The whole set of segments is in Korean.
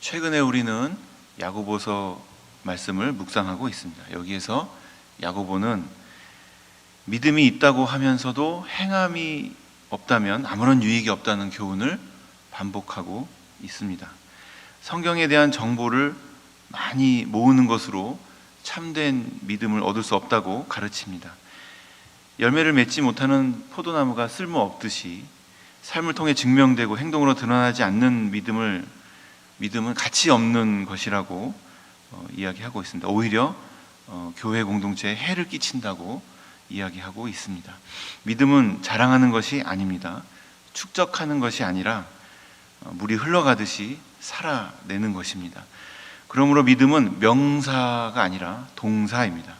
최근에 우리는 야고보서 말씀을 묵상하고 있습니다. 여기에서 야고보는 믿음이 있다고 하면서도 행함이 없다면 아무런 유익이 없다는 교훈을 반복하고 있습니다. 성경에 대한 정보를 많이 모으는 것으로 참된 믿음을 얻을 수 없다고 가르칩니다. 열매를 맺지 못하는 포도나무가 쓸모없듯이 삶을 통해 증명되고 행동으로 드러나지 않는 믿음은 가치 없는 것이라고 이야기하고 있습니다. 오히려 교회 공동체에 해를 끼친다고 이야기하고 있습니다. 믿음은 자랑하는 것이 아닙니다. 축적하는 것이 아니라 물이 흘러가듯이 살아내는 것입니다. 그러므로 믿음은 명사가 아니라 동사입니다.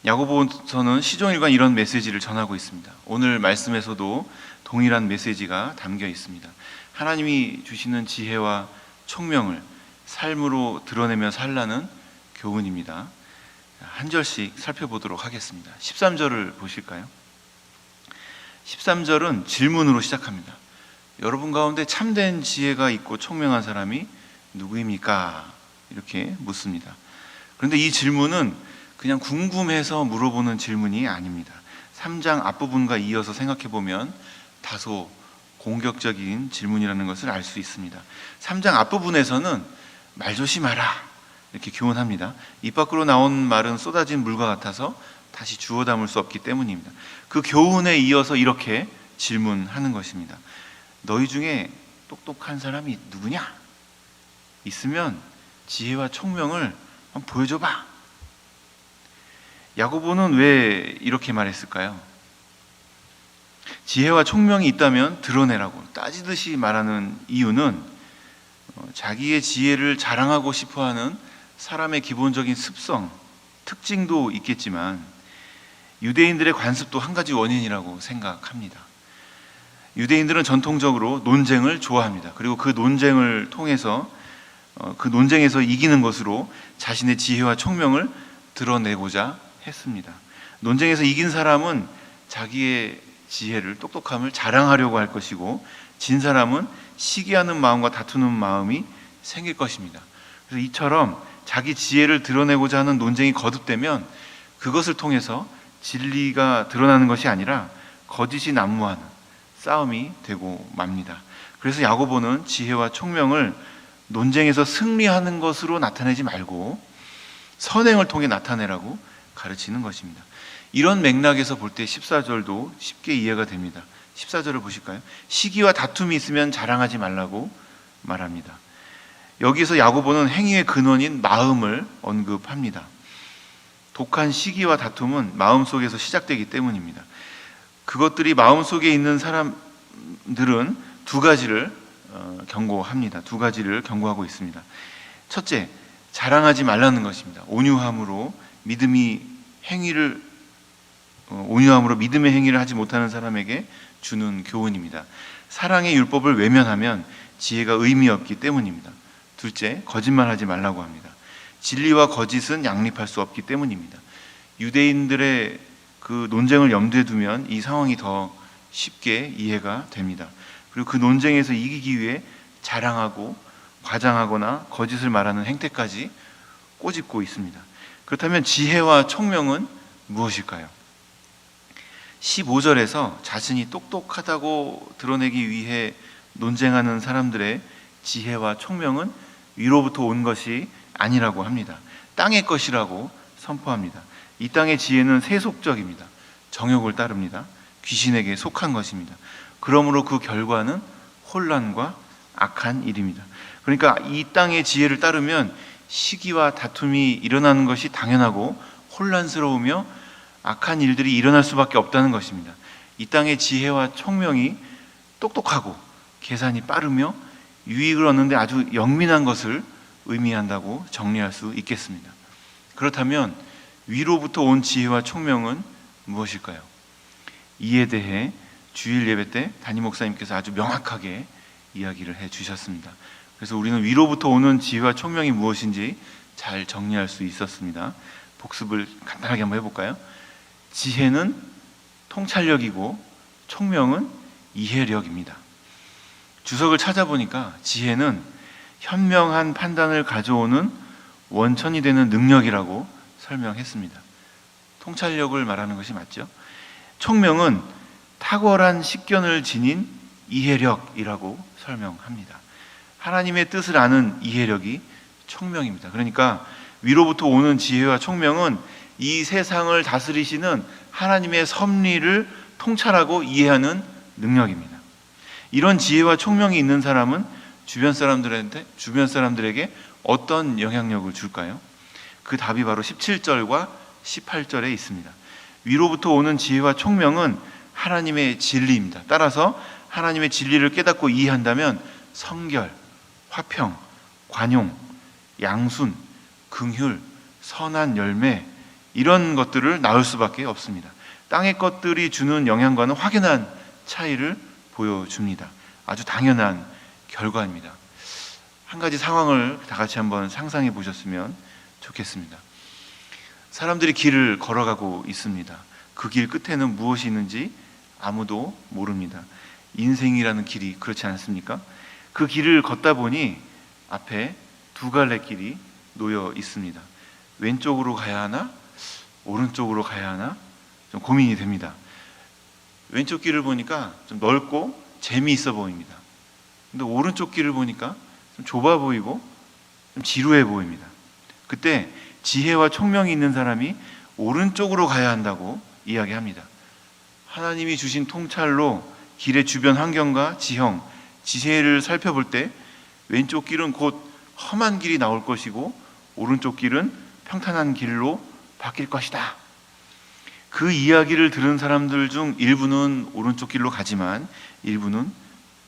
야고보서는 시종일관 이런 메시지를 전하고 있습니다. 오늘 말씀에서도 동일한 메시지가 담겨 있습니다. 하나님이 주시는 지혜와 총명을 삶으로 드러내며 살라는 교훈입니다. 한 절씩 살펴보도록 하겠습니다. 13절을 보실까요? 13절은 질문으로 시작합니다. 여러분 가운데 참된 지혜가 있고 총명한 사람이 누구입니까? 이렇게 묻습니다. 그런데 이 질문은 그냥 궁금해서 물어보는 질문이 아닙니다. 3장 앞부분과 이어서 생각해보면 다소 공격적인 질문이라는 것을 알 수 있습니다. 3장 앞부분에서는 말 조심하라 이렇게 교훈합니다. 입 밖으로 나온 말은 쏟아진 물과 같아서 다시 주워 담을 수 없기 때문입니다. 그 교훈에 이어서 이렇게 질문하는 것입니다. 너희 중에 똑똑한 사람이 누구냐? 있으면 지혜와 총명을 한번 보여줘봐. 야고보는 왜 이렇게 말했을까요? 지혜와 총명이 있다면 드러내라고 따지듯이 말하는 이유는 자기의 지혜를 자랑하고 싶어하는 사람의 기본적인 습성, 특징도 있겠지만 유대인들의 관습도 한 가지 원인이라고 생각합니다. 유대인들은 전통적으로 논쟁을 좋아합니다. 그리고 그 논쟁을 통해서 그 논쟁에서 이기는 것으로 자신의 지혜와 총명을 드러내고자 했습니다. 논쟁에서 이긴 사람은 자기의 지혜를, 똑똑함을 자랑하려고 할 것이고 진 사람은 시기하는 마음과 다투는 마음이 생길 것입니다. 그래서 이처럼 자기 지혜를 드러내고자 하는 논쟁이 거듭되면 그것을 통해서 진리가 드러나는 것이 아니라 거짓이 난무하는 싸움이 되고 맙니다. 그래서 야고보는 지혜와 총명을 논쟁에서 승리하는 것으로 나타내지 말고 선행을 통해 나타내라고 가르치는 것입니다. 이런 맥락에서 볼 때 14절도 쉽게 이해가 됩니다. 14절을 보실까요? 시기와 다툼이 있으면 자랑하지 말라고 말합니다. 여기서 야고보는 행위의 근원인 마음을 언급합니다. 독한 시기와 다툼은 마음속에서 시작되기 때문입니다. 그것들이 마음속에 있는 사람들은 두 가지를 경고합니다. 두 가지를 경고하고 있습니다. 첫째, 자랑하지 말라는 것입니다. 온유함으로 믿음의 행위를 하지 못하는 사람에게 주는 교훈입니다. 사랑의 율법을 외면하면 지혜가 의미 없기 때문입니다. 둘째, 거짓말하지 말라고 합니다. 진리와 거짓은 양립할 수 없기 때문입니다. 유대인들의 그 논쟁을 염두에 두면 이 상황이 더 쉽게 이해가 됩니다. 그리고 그 논쟁에서 이기기 위해 자랑하고 과장하거나 거짓을 말하는 행태까지 꼬집고 있습니다. 그렇다면 지혜와 총명은 무엇일까요? 15절에서 자신이 똑똑하다고 드러내기 위해 논쟁하는 사람들의 지혜와 총명은 위로부터 온 것이 아니라고 합니다. 땅의 것이라고 선포합니다. 이 땅의 지혜는 세속적입니다. 정욕을 따릅니다. 귀신에게 속한 것입니다. 그러므로 그 결과는 혼란과 악한 일입니다. 그러니까 이 땅의 지혜를 따르면 시기와 다툼이 일어나는 것이 당연하고 혼란스러우며 악한 일들이 일어날 수밖에 없다는 것입니다. 이 땅의 지혜와 총명이 똑똑하고 계산이 빠르며 유익을 얻는데 아주 영민한 것을 의미한다고 정리할 수 있겠습니다. 그렇다면 위로부터 온 지혜와 총명은 무엇일까요? 이에 대해 주일 예배 때 담임 목사님께서 아주 명확하게 이야기를 해 주셨습니다. 그래서 우리는 위로부터 오는 지혜와 총명이 무엇인지 잘 정리할 수 있었습니다. 복습을 간단하게 한번 해볼까요? 지혜는 통찰력이고 총명은 이해력입니다. 주석을 찾아보니까 지혜는 현명한 판단을 가져오는 원천이 되는 능력이라고 설명했습니다. 통찰력을 말하는 것이 맞죠. 총명은 탁월한 식견을 지닌 이해력이라고 설명합니다. 하나님의 뜻을 아는 이해력이 총명입니다. 그러니까 위로부터 오는 지혜와 총명은 이 세상을 다스리시는 하나님의 섭리를 통찰하고 이해하는 능력입니다. 이런 지혜와 총명이 있는 사람은 주변 사람들에게 어떤 영향력을 줄까요? 그 답이 바로 17절과 18절에 있습니다. 위로부터 오는 지혜와 총명은 하나님의 진리입니다. 따라서 하나님의 진리를 깨닫고 이해한다면 성결, 화평, 관용, 양순, 긍휼, 선한 열매, 이런 것들을 낳을 수밖에 없습니다. 땅의 것들이 주는 영향과는 확연한 차이를 보여줍니다. 아주 당연한 결과입니다. 한 가지 상황을 다 같이 한번 상상해 보셨으면 좋겠습니다. 사람들이 길을 걸어가고 있습니다. 그 길 끝에는 무엇이 있는지 아무도 모릅니다. 인생이라는 길이 그렇지 않습니까? 그 길을 걷다 보니 앞에 두 갈래 길이 놓여 있습니다. 왼쪽으로 가야 하나? 오른쪽으로 가야 하나? 좀 고민이 됩니다. 왼쪽 길을 보니까 좀 넓고 재미있어 보입니다. 근데 오른쪽 길을 보니까 좀 좁아 보이고 좀 지루해 보입니다. 그때 지혜와 총명이 있는 사람이 오른쪽으로 가야 한다고 이야기합니다. 하나님이 주신 통찰로 길의 주변 환경과 지형, 지혜를 살펴볼 때 왼쪽 길은 곧 험한 길이 나올 것이고 오른쪽 길은 평탄한 길로 바뀔 것이다. 그 이야기를 들은 사람들 중 일부는 오른쪽 길로 가지만 일부는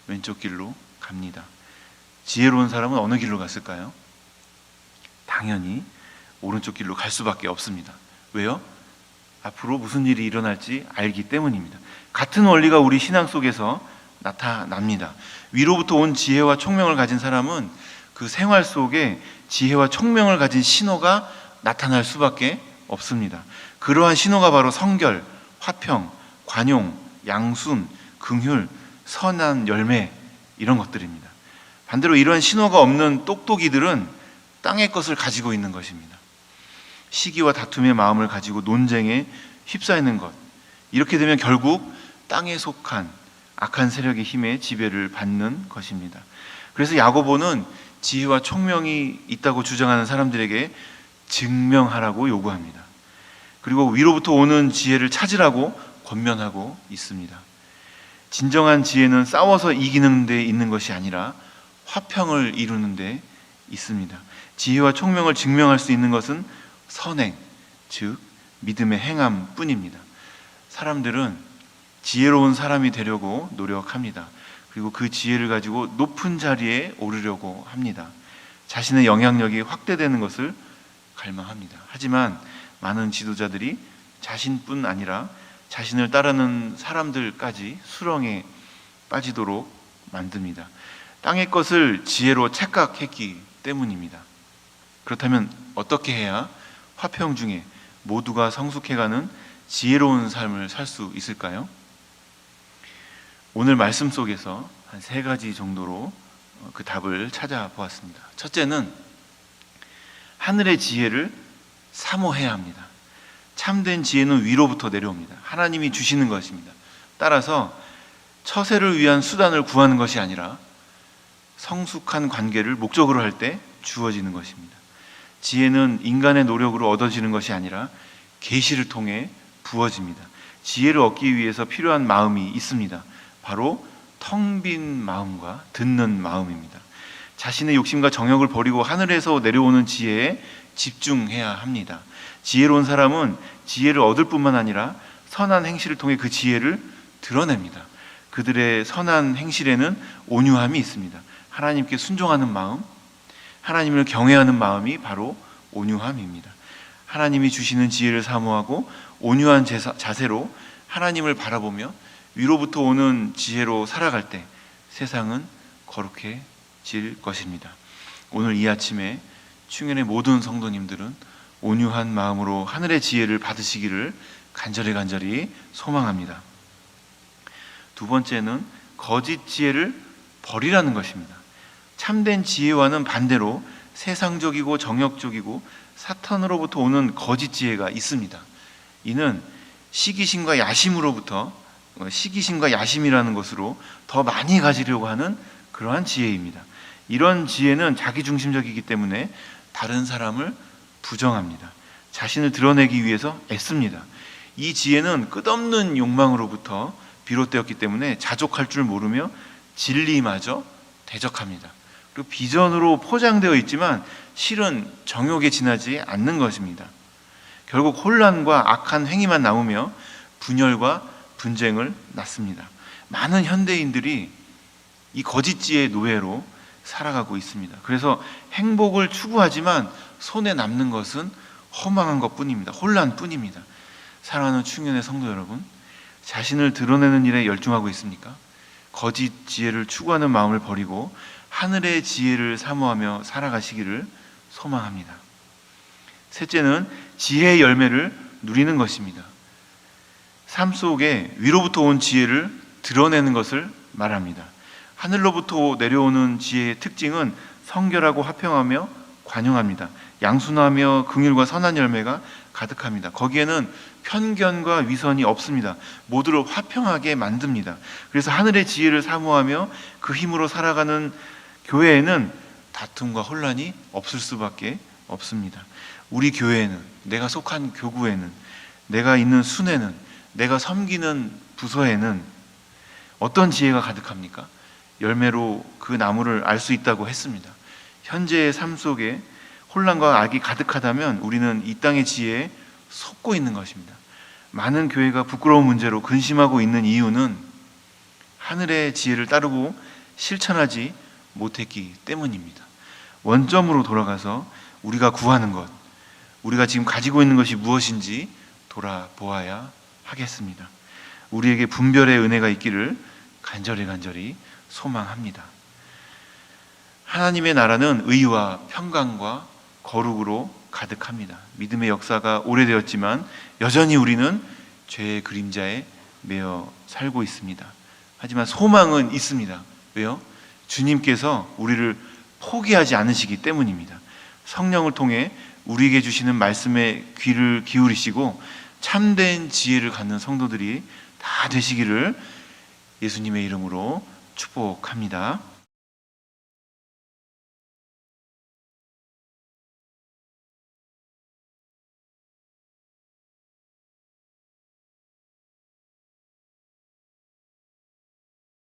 왼쪽 길로 갑니다. 지혜로운 사람은 어느 길로 갔을까요? 당연히 오른쪽 길로 갈 수밖에 없습니다. 왜요? 앞으로 무슨 일이 일어날지 알기 때문입니다. 같은 원리가 우리 신앙 속에서 나타납니다. 위로부터 온 지혜와 총명을 가진 사람은 그 생활 속에 지혜와 총명을 가진 신호가 나타날 수밖에 없습니다. 그러한 신호가 바로 성결, 화평, 관용, 양순, 긍휼, 선한 열매, 이런 것들입니다. 반대로 이러한 신호가 없는 똑똑이들은 땅의 것을 가지고 있는 것입니다. 시기와 다툼의 마음을 가지고 논쟁에 휩싸이는 것, 이렇게 되면 결국 땅에 속한 악한 세력의 힘에 지배를 받는 것입니다. 그래서 야고보는 지혜와 총명이 있다고 주장하는 사람들에게 증명하라고 요구합니다. 그리고 위로부터 오는 지혜를 찾으라고 권면하고 있습니다. 진정한 지혜는 싸워서 이기는 데 있는 것이 아니라 화평을 이루는 데 있습니다. 지혜와 총명을 증명할 수 있는 것은 선행, 즉 믿음의 행함 뿐입니다. 사람들은 지혜로운 사람이 되려고 노력합니다. 그리고 그 지혜를 가지고 높은 자리에 오르려고 합니다. 자신의 영향력이 확대되는 것을 갈망합니다. 하지만 많은 지도자들이 자신뿐 아니라 자신을 따르는 사람들까지 수렁에 빠지도록 만듭니다. 땅의 것을 지혜로 착각했기 때문입니다. 그렇다면 어떻게 해야 화평 중에 모두가 성숙해가는 지혜로운 삶을 살 수 있을까요? 오늘 말씀 속에서 한 3가지 정도로 그 답을 찾아보았습니다. 첫째는 하늘의 지혜를 사모해야 합니다. 참된 지혜는 위로부터 내려옵니다. 하나님이 주시는 것입니다. 따라서 처세를 위한 수단을 구하는 것이 아니라 성숙한 관계를 목적으로 할 때 주어지는 것입니다. 지혜는 인간의 노력으로 얻어지는 것이 아니라 계시를 통해 부어집니다. 지혜를 얻기 위해서 필요한 마음이 있습니다. 바로 텅 빈 마음과 듣는 마음입니다. 자신의 욕심과 정욕을 버리고 하늘에서 내려오는 지혜에 집중해야 합니다. 지혜로운 사람은 지혜를 얻을 뿐만 아니라 선한 행실을 통해 그 지혜를 드러냅니다. 그들의 선한 행실에는 온유함이 있습니다. 하나님께 순종하는 마음, 하나님을 경외하는 마음이 바로 온유함입니다. 하나님이 주시는 지혜를 사모하고 온유한 자세로 하나님을 바라보며 위로부터 오는 지혜로 살아갈 때 세상은 거룩해질 것입니다. 오늘 이 아침에 충현의 모든 성도님들은 온유한 마음으로 하늘의 지혜를 받으시기를 간절히 소망합니다. 두 번째는 거짓 지혜를 버리라는 것입니다. 참된 지혜와는 반대로 세상적이고 정욕적이고 사탄으로부터 오는 거짓 지혜가 있습니다. 이는 시기심과 야심이라는 것으로 더 많이 가지려고 하는 그러한 지혜입니다. 이런 지혜는 자기중심적이기 때문에 다른 사람을 부정합니다. 자신을 드러내기 위해서 애씁니다. 이 지혜는 끝없는 욕망으로부터 비롯되었기 때문에 자족할 줄 모르며 진리마저 대적합니다. 그리고 비전으로 포장되어 있지만 실은 정욕에 지나지 않는 것입니다. 결국 혼란과 악한 행위만 나오며 분열과 분쟁을 낳습니다. 많은 현대인들이 이 거짓 지혜의 노예로 살아가고 있습니다. 그래서 행복을 추구하지만 손에 남는 것은 허망한 것뿐입니다. 혼란뿐입니다. 사랑하는 충현의 성도 여러분, 자신을 드러내는 일에 열중하고 있습니까? 거짓 지혜를 추구하는 마음을 버리고 하늘의 지혜를 사모하며 살아가시기를 소망합니다. 셋째는 지혜의 열매를 누리는 것입니다. 삶 속에 위로부터 온 지혜를 드러내는 것을 말합니다. 하늘로부터 내려오는 지혜의 특징은 성결하고 화평하며 관용합니다. 양순하며 긍휼과 선한 열매가 가득합니다. 거기에는 편견과 위선이 없습니다. 모두를 화평하게 만듭니다. 그래서 하늘의 지혜를 사모하며 그 힘으로 살아가는 교회에는 다툼과 혼란이 없을 수밖에 없습니다. 우리 교회에는, 내가 속한 교구에는, 내가 있는 순회는, 내가 섬기는 부서에는 어떤 지혜가 가득합니까? 열매로 그 나무를 알 수 있다고 했습니다. 현재의 삶 속에 혼란과 악이 가득하다면 우리는 이 땅의 지혜에 속고 있는 것입니다. 많은 교회가 부끄러운 문제로 근심하고 있는 이유는 하늘의 지혜를 따르고 실천하지 못했기 때문입니다. 원점으로 돌아가서 우리가 구하는 것, 우리가 지금 가지고 있는 것이 무엇인지 돌아보아야 하겠습니다. 우리에게 분별의 은혜가 있기를 간절히 소망합니다. 하나님의 나라는 의와 평강과 거룩으로 가득합니다. 믿음의 역사가 오래되었지만 여전히 우리는 죄의 그림자에 매여 살고 있습니다. 하지만 소망은 있습니다. 왜요? 주님께서 우리를 포기하지 않으시기 때문입니다. 성령을 통해 우리에게 주시는 말씀에 귀를 기울이시고 참된 지혜를 갖는 성도들이 다 되시기를 예수님의 이름으로 축복합니다.